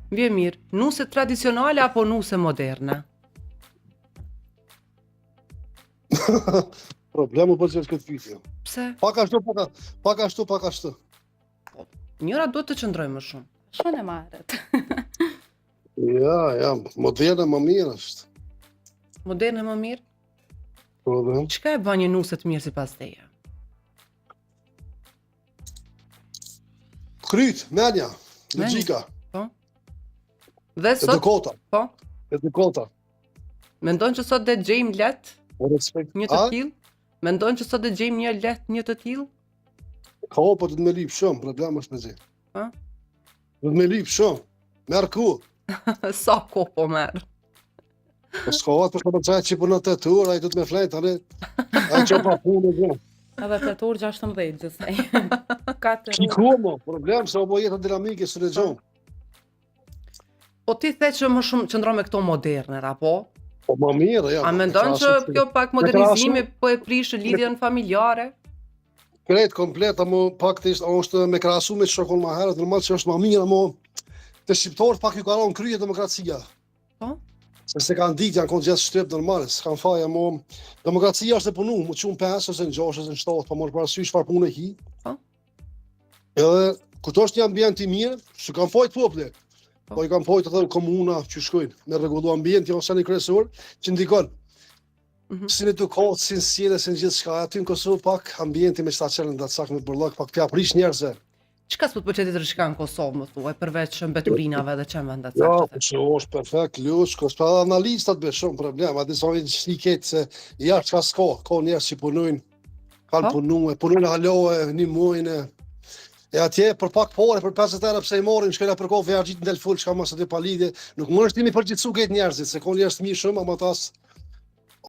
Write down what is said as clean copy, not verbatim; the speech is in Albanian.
Vje mirë, nuse tradicionale apo nuse moderne? Problemu për që është këtë fytje. Pse? Pak ashtu. Njëra duhet të qëndrojë më shumë. Shone marret. Ja, moderne më mirë është. Moderne më mirë? Po dhe. Çka e bën një nuse të mirë sipas teje? Kryt, menja, logjika, Po. Dhe sot, edukota, po, mendon që sot dhe gjejmë respekt. një të tillë? Mendon që sot dhe gjejmë një të tillë? Ka po të me lip shumë, problem është me zi. Ha? Do të me lip shumë, merë ku. Sa kohë po merr? Po s'ka atë për këtë qajtë që për në 8 orë, a i du të me flejtë, tani, a i që pa punë e gjë. Edhe 8 orë 16 gjithsej. 4 Ki ku mo, problem se o bo jetën dinamike së në gjonë. Po ti the që më shumë qëndron me këto moderne, apo? Po më mirë, ja. A mendon që kjo pak modernizimi po e prishë lidhjen familjare? Krejt komplet, amo faktisht është me krahasu me shokon më herët, normal që është më mirë, amo të shqiptarët pak ju ka rënë krye demokracia. Po? Se kanë ditë, janë konë gjithë shtrep normale, s'kan faj, amo demokracia është e punu, më qunë 5 ose në 6 ose në 7, pa morë parasysh çfarë punë e ki. Po? Edhe këto është një ambient i mirë, që kanë fajt popullë. Po i kanë fajt edhe komuna që shkojnë, me rregullu ambient, ose një kryesor, që ndikon. Si në edukat, si në sjellje, si në gjithë shka, aty në Kosovë pak ambienti me qëta qenë nda cak me burllak, pak t'ja prish njerëzve. Çka s'po të pëlqej të shka në Kosovë, më thuaj, përveç mbeturinave dhe çem vende të Ja, cakta? që është perfekt, lush, ka analistat be shumë problem, a disa një ketë se jashtë ka s'ka, ka njerëz që punojnë, kanë punojnë halohe, një muajnë, e atje për pak pare, për 50 euro pse i marrin, shkojnë për kohë vergjit në del full, çka mos aty pa lidhje, nuk mund është timi përgjithsu këtë njerëzit, se ka njerëz të mirë shumë, ama tas